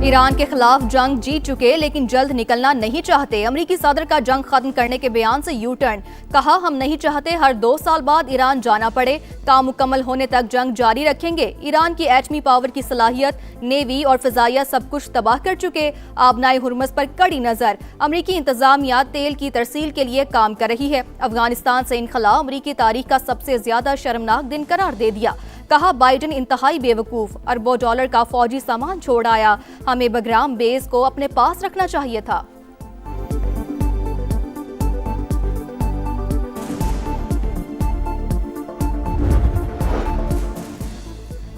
Iran के खिलाफ जंग जीत चुके लेकिन जल्द निकलना नहीं चाहते। अमेरिकी सदर का जंग खत्म करने के बयान से यू टर्न। कहा, हम नहीं चाहते हर 2 साल बाद ईरान जाना पड़े। काम मुकम्मल होने तक जंग जारी रखेंगे। ईरान की एटमी पावर की सलाहियत, नेवी और फिजाइया सब कुछ तबाह कर चुके। आबनाए हुर्मुज़ पर कड़ी नजर। अमेरिकी इंतजामिया तेल की तरसील के लिए काम कर रही है। अफगानिस्तान से इनखला अमेरिकी तारीख का सबसे ज्यादा शर्मनाक दिन करार दे दिया। कहा, बाइडन इंतहाई बेवकूफ, अरबों डॉलर का फौजी सामान छोड़ आया। हमें बग्राम बेस को अपने पास रखना चाहिए था।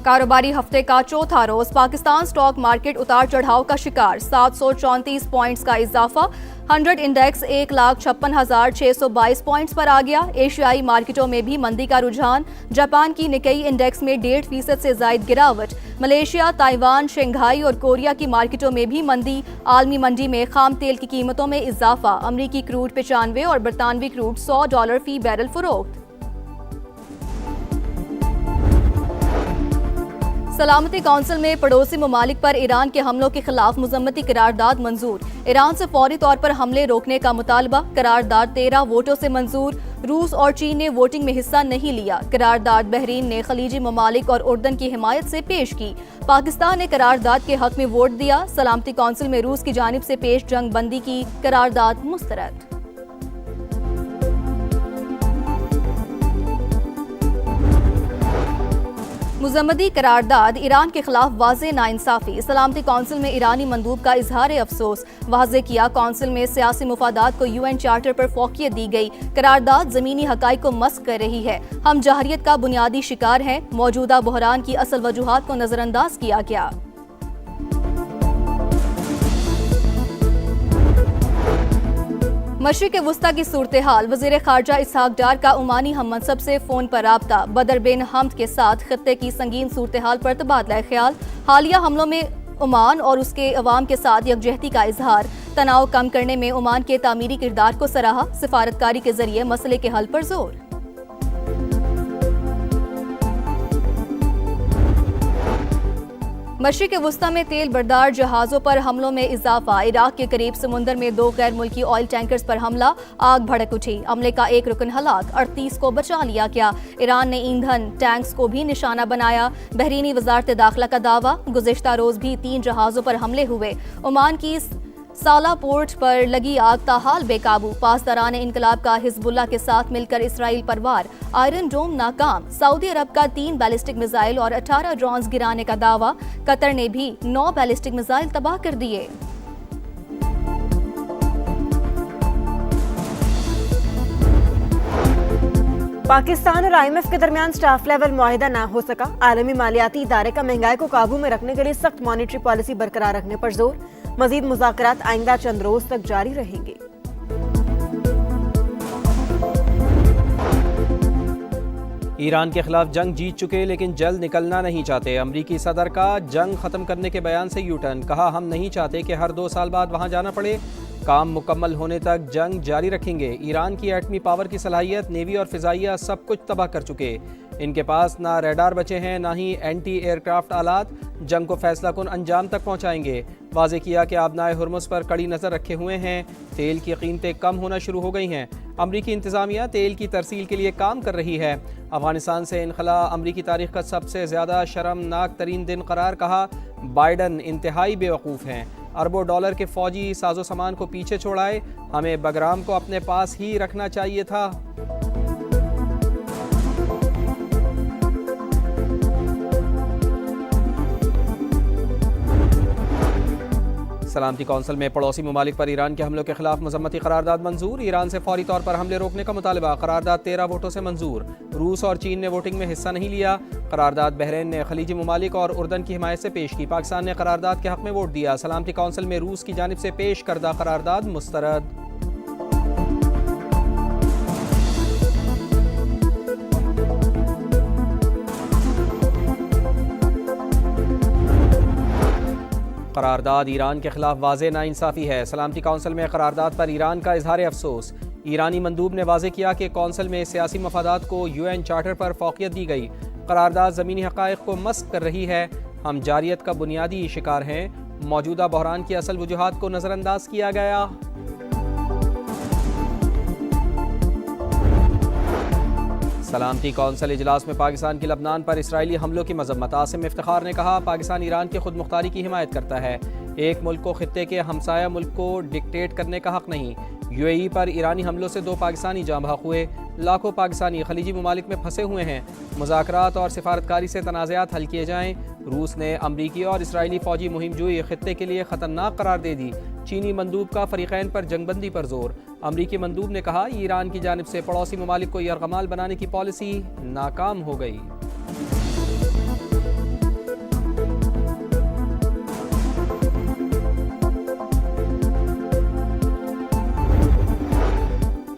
कारोबारी हफ्ते का चौथा रोज पाकिस्तान स्टॉक मार्केट उतार चढ़ाव का शिकार। 734 पॉइंट्स का इजाफा। 100 इंडेक्स 1,56,622 पॉइंट्स पर आ गया। एशियाई मार्केटों में भी मंदी का रुझान। जापान की निकेई इंडेक्स में 1.5% से जायद गिरावट। मलेशिया, ताइवान, शंघाई और कोरिया की मार्केटों में भी मंदी। आलमी मंडी में खाम तेल की कीमतों में इजाफा। अमरीकी क्रूड 95 और बरतानवी क्रूड $100 फी बैरल फरोख्त। सलामती कौंसिल में पड़ोसी ममालिक पर ईरान के हमलों के खिलाफ मुजम्मती करारदाद मंजूर। ईरान से फौरी तौर पर हमले रोकने का मुतालबा। करारदाद 13 वोटों से मंजूर। रूस और चीन ने वोटिंग में हिस्सा नहीं लिया। करारदाद बहरीन ने खलीजी ममालिक और उर्दन की हिमायत से पेश की। पाकिस्तान ने करारदाद के हक में वोट दिया। सलामती कौंसिल में रूस की जानिब से पेश जंग बंदी की करारदाद मुस्तरद। मुजम्मती करारदाद ईरान के खिलाफ वाज़े नाइंसाफी। सलामती कौंसिल में ईरानी मंदूब का इजहार अफसोस। वाज़े किया, कौंसिल में सियासी मुफादात को UN चार्टर पर फौकियत दी गई। करारदाद ज़मीनी हक़ाइक़ को मस्क कर रही है। हम जहरियत का बुनियादी शिकार हैं। मौजूदा बहरान की असल वजूहात को नजरअंदाज किया गया। मशरिक़ वुस्ता की सूरत हाल। वज़ीर ख़ारजा इसहाक डार का ओमानी हम मनसब से फ़ोन पर राब्ता। बदर बिन हमद के साथ खित्ते की संगीन सूरत हाल पर तबादला ख्याल। हालिया हमलों में ओमान और उसके अवाम के साथ यकजहती का इजहार। तनाव कम करने में ओमान के तामीरी किरदार को सराहा। सिफारतकारी के जरिए मसले के हल पर जोर। मशरिक़ वुस्ता में तेल बरदार जहाज़ों पर हमलों में इजाफा। इराक के करीब समुंदर में 2 गैर मुल्की ऑयल टैंकर्स पर हमला। आग भड़क उठी। अमले का एक रुकन हलाक। 38 को बचा लिया गया। ईरान ने ईंधन टैंक्स को भी निशाना बनाया। बहरीनी वजारत दाखिला का दावा। गुज़िश्ता रोज भी 3 जहाज़ों पर हमले हुए। ओमान की साला पोर्ट पर लगी आग ताहाल बेकाबू। पासदारान इनकलाब का हिजबुल्लाह के साथ मिलकर इसराइल पर वार। आयरन डोम नाकाम। सऊदी अरब का 3 बैलिस्टिक मिसाइल और 18 ड्रोन्स गिराने का दावा। कतर ने भी 9 बैलिस्टिक मिसाइल तबाह कर दिए। पाकिस्तान और IMF के दरमियान स्टाफ लेवल मुआहिदा न हो सका। आलमी मालियाती इदारे का महंगाई को काबू में रखने के लिए सख्त मॉनेटरी पॉलिसी बरकरार रखने पर जोर। मजीद मुज़ाकरात आइंदा चंद रोज तक जारी रहेंगे। ईरान के खिलाफ जंग जीत चुके लेकिन जल्द निकलना नहीं चाहते। अमरीकी सदर का जंग खत्म करने के बयान से यू टर्न। कहा, हम नहीं चाहते कि हर 2 साल बाद वहां जाना पड़े। काम मुकम्मल होने तक जंग जारी रखेंगे। ईरान की एटमी पावर की सलाहियत, नेवी और फिजाइया सब कुछ तबाह कर चुके। इनके पास ना रडार बचे हैं, ना ही एंटी एयरक्राफ्ट आलात। जंग को फैसला कुन अंजाम तक पहुंचाएंगे। वाज़े किया कि आबनाए हुर्मुज़ पर कड़ी नज़र रखे हुए हैं। तेल की कीमतें कम होना शुरू हो गई हैं। अमरीकी इंतज़ामिया तेल की तरसील के लिए काम कर रही है। अफगानिस्तान से इनखला अमरीकी तारीख का सबसे ज़्यादा शर्मनाक तरीन दिन करार। कहा, बाइडन इंतहाई बेवकूफ़ हैं। अरबों डॉलर के फौजी साजो सामान को पीछे छोड़ाए। हमें बगराम को अपने पास ही रखना चाहिए था। सलामती कौंसिल में पड़ोसी ममालिक पर ईरान के हमलों के खिलाफ मुजम्मती करारदाद मंजूर। ईरान से फौरी तौर पर हमले रोकने का मुतालबा। करारदाद 13 वोटों से मंजूर। रूस और चीन ने वोटिंग में हिस्सा नहीं लिया। करारदाद बहरीन ने खलीजी ममालिक और उर्दन की हिमायत से पेश की। पाकिस्तान ने करारदाद के हक में वोट दिया। सलामती कौंसिल में रूस की जानिब से पेश करदा करारदाद मुस्तरद। करारदाद ईरान के खिलाफ वाज़े नाइंसाफ़ी है। सलामती कौंसिल में करारदाद पर ईरान का इजहार अफसोस। ईरानी मंदूब ने वाज़े किया कि कौंसिल में सियासी मफादात को UN चार्टर पर फौकियत दी गई। करारदाद ज़मीनी हक़ाइक़ को मस्क कर रही है। हम जारियत का बुनियादी शिकार हैं। मौजूदा बहरान की असल वजूहात को नजरअंदाज किया गया। सलामती कौंसिल इजलास में पाकिस्तान की लबनान पर इसराइली हमलों की मजम्मत। आसिम इफ्तिखार ने कहा, पाकिस्तान ईरान की खुद मुख्तारी की हिमायत करता है। एक मुल्क को खित्ते के हमसाया मुल्क को डिक्टेट करने का हक नहीं। यूएई पर ईरानी हमलों से 2 पाकिस्तानी जाँ बहक हुए। लाखों पाकिस्तानी खलीजी ममालिक में फंसे हुए हैं। मुज़ाकरात और सिफारतकारी से तनाज़ात हल किए जाएँ। रूस ने अमरीकी और इसराइली फ़ौजी मुहिम जुई खित्ते के लिए ख़तरनाक करार दे दी। चीनी मंदूब का फ़रीक़ैन पर जंगबंदी पर जोर। अमरीकी मंदूब ने कहा, ईरान की जानिब से पड़ोसी ममालिक को यरगमाल बनाने की पॉलिसी नाकाम हो गई।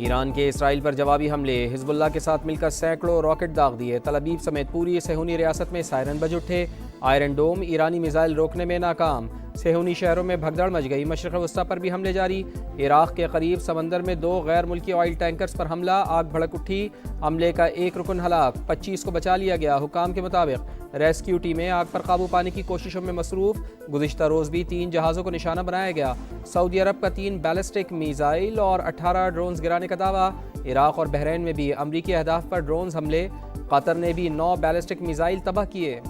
ईरान के इसराइल पर जवाबी हमले। हिजबुल्लाह के साथ मिलकर सैकड़ों रॉकेट दाग दिए। तल अवीव समेत पूरी सेहूनी रियासत में सायरन बज उठे। आयरन डोम ईरानी मिसाइल रोकने में नाकाम। सेहूनी शहरों में भगदड़ मच गई। मशरिक़ वस्ता पर भी हमले जारी। इराक़ के करीब समंदर में 2 गैर मुल्की ऑयल टैंकर्स पर हमला, आग भड़क उठी। हमले का एक रुकन हलाक, 25 को बचा लिया गया। हुकाम के मुताबिक रेस्क्यू टीमें आग पर काबू पाने की कोशिशों में मसरूफ़। गुज़िश्ता रोज़ भी 3 जहाज़ों को निशाना बनाया गया। सऊदी अरब का 3 बैलिस्टिक मिसाइल और 18 ड्रोन्स गिराने का दावा। इराक़ और बहरीन में भी अमरीकी अहदाफ पर ड्रोन्स हमले। कतर ने भी 9 बैलिस्टिक मिसाइल तबाह किए।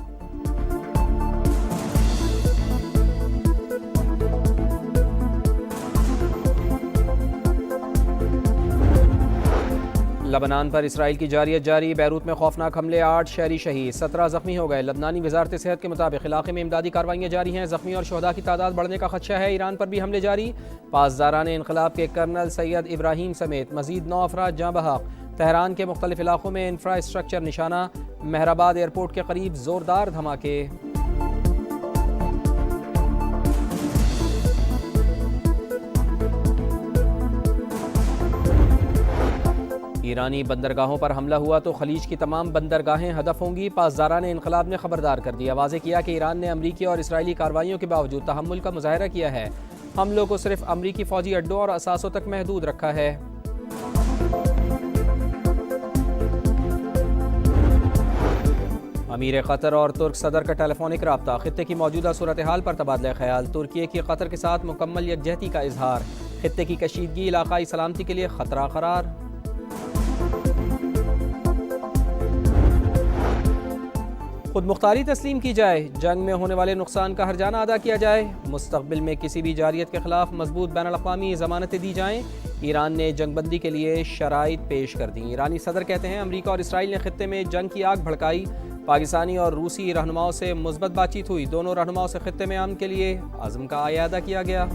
लबनान पर इसराइल की जारियत जारी। बैरूत में खौफनाक हमले, 8 शहरी शहीद, 17 जख्मी हो गए। लबनानी वजारत सेहत के मुताबिक इलाके में इमदादी कार्रवाइयाँ जारी हैं। जख्मी और शहदा की तादाद बढ़ने का खदशा है। ईरान पर भी हमले जारी। पासदारान इनकलाब के कर्नल सैयद इब्राहिम समेत मजीद 9 अफराद जाँ बहक। तेहरान के मुख्तलिफ इलाकों में इंफ्रास्ट्रक्चर निशाना। मेहराबाद एयरपोर्ट के करीब जोरदार धमाके। ईरानी बंदरगाहों पर हमला हुआ तो खलीज की तमाम बंदरगाहें हदफ होंगी। पासदारान इनकलाब ने खबरदार कर दिया। वाज़ेह किया कि ईरान ने अमरीकी और इसराइली कार्रवाइयों के बावजूद तहम्मुल का मुजाहरा किया है। हमलों को सिर्फ अमरीकी फ़ौजी अड्डों और असासों तक महदूद रखा है। अमीर कतर और तुर्क सदर का टेलीफोनिक रब्ता। खित्ते की मौजूदा सूरत हाल पर तबादला ख्याल। तुर्की की कतर के साथ मुकम्मल यकजहती का इजहार। खित्ते की कशीदगी इलाकाई सलामती के लिए खतरा करार। खुद मुख्तारी तस्लीम की जाए। जंग में होने वाले नुकसान का हर्जाना अदा किया जाए। मुस्तकबिल में किसी भी जारियत के खिलाफ मजबूत बैनुल-अक़वामी ज़मानतें दी जाएँ। ईरान ने जंगबंदी के लिए शराइत पेश कर दी। ईरानी सदर कहते हैं, अमरीका और इसराइल ने खित्ते में जंग की आग भड़काई। पाकिस्तानी और रूसी रहनुमाओं से मुस्बत बातचीत हुई। दोनों रहनुमाओं से खित्ते में अमन के लिए अज़्म का आयादा किया गया।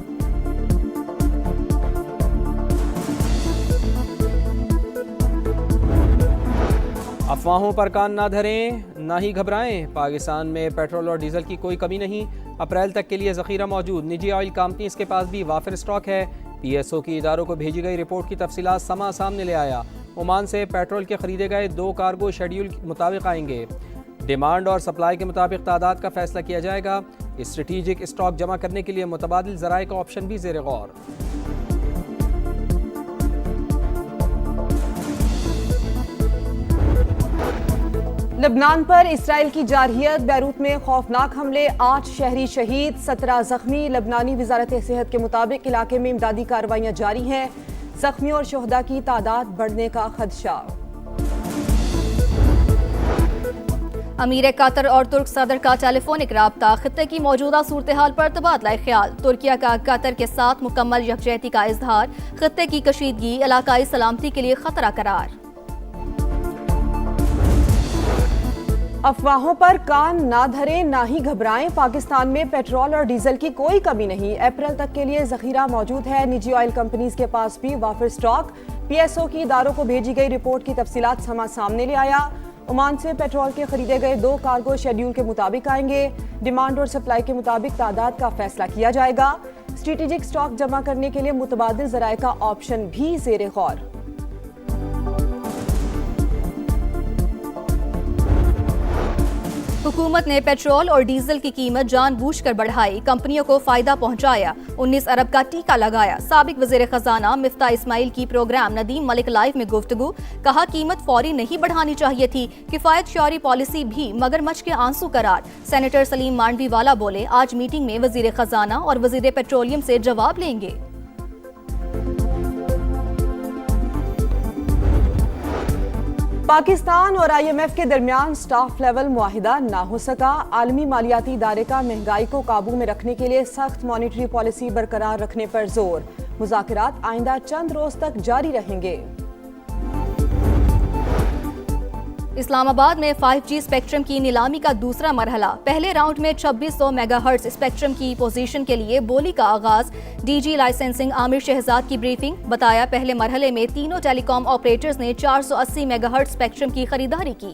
अफवाहों पर कान ना धरें, ना ही घबराएं। पाकिस्तान में पेट्रोल और डीजल की कोई कमी नहीं। अप्रैल तक के लिए ज़ख़ीरा मौजूद। निजी ऑयल कंपनीज के पास भी वाफिर स्टॉक है। PSO की इदारों को भेजी गई रिपोर्ट की तफसीलात समा सामने ले आया। ओमान से पेट्रोल के खरीदे गए 2 कार्गो शेड्यूल के मुताबिक आएंगे। डिमांड और सप्लाई के मुताबिक तादाद का फैसला किया जाएगा। स्ट्रेटेजिक स्टॉक जमा करने के लिए मुतबादिल ज़राए का ऑप्शन भी ज़ेर गौर। लबनान पर इसराइल की जारहियत। बैरूत में खौफनाक हमले, 8 शहरी शहीद, 17 जख्मी। लबनानी वजारत सेहत के मुताबिक इलाके में इमदादी कार्रवाइयाँ जारी हैं। जख्मी और शहदा की तादाद बढ़ने का खदशा। अमीर कतर और तुर्क सदर का टेलीफोनिक राब्ता। खित्ते की मौजूदा सूरत हाल पर तबादला ख्याल। तुर्किया का कतर के साथ मुकम्मल यकजहती का इजहार। खित्ते की कशीदगी इलाकाई सलामती के लिए खतरा करार। अफवाहों पर कान ना धरें, ना ही घबराएं। पाकिस्तान में पेट्रोल और डीजल की कोई कमी नहीं। अप्रैल तक के लिए जखीरा मौजूद है। निजी ऑयल कंपनीज के पास भी वाफिर स्टॉक। PSO की इदारों को भेजी गई रिपोर्ट की तफसीलात सामने ले आया। ओमान से पेट्रोल के खरीदे गए 2 कार्गो शेड्यूल के मुताबिक आएंगे। डिमांड और सप्लाई के मुताबिक तादाद का फैसला किया जाएगा। स्ट्रेटेजिक स्टॉक जमा करने के लिए मुतबादिल ज़राए का ऑप्शन भी ज़ेर गौर। हुकूमत ने पेट्रोल और डीजल की कीमत जानबूझकर बढ़ाई, कंपनियों को फायदा पहुंचाया, 19 अरब का टीका लगाया। साबिक वजीर खजाना मिफ्ता इस्माइल की प्रोग्राम नदीम मलिक लाइव में गुफ्तगू, कहा कीमत फौरी नहीं बढ़ानी चाहिए थी, किफायत श्योरी पॉलिसी भी मगरमच्छ के आंसू करार। सेनेटर सलीम मांडवी वाला बोले, आज मीटिंग में वजीर खजाना और वजीर पेट्रोलियम से जवाब लेंगे। पाकिस्तान और IMF के दरमियान स्टाफ लेवल मुआहिदा ना हो सका। आलमी मालियाती इदारे का महंगाई को काबू में रखने के लिए सख्त मॉनिटरी पॉलिसी बरकरार रखने पर जोर। मुज़ाकरात आइंदा चंद रोज तक जारी रहेंगे। इस्लामाबाद में 5G स्पेक्ट्रम की नीलामी का दूसरा मरहला। पहले राउंड में 2600 मेगाहर्ट्ज स्पेक्ट्रम की पोजीशन के लिए बोली का आगाज। DG लाइसेंसिंग आमिर शहजाद की ब्रीफिंग, बताया पहले मरहले में तीनों टेलीकॉम ऑपरेटर्स ने 480 मेगाहर्ट्ज स्पेक्ट्रम की खरीदारी की।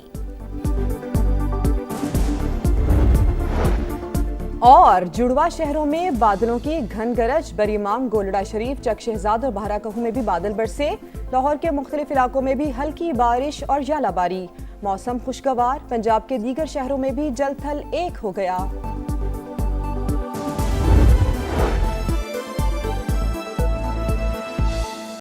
और जुड़वा शहरों में बादलों की घन गरज। बरीमाम, गोलड़ा शरीफ, चक शहजाद और बहराकहू में भी बादल बरसे। लाहौर के मुख्तलिफ इलाकों में भी हल्की बारिश और यालाबारी। मौसम खुशगवार। पंजाब के दीगर शहरों में भी जल थल एक हो गया।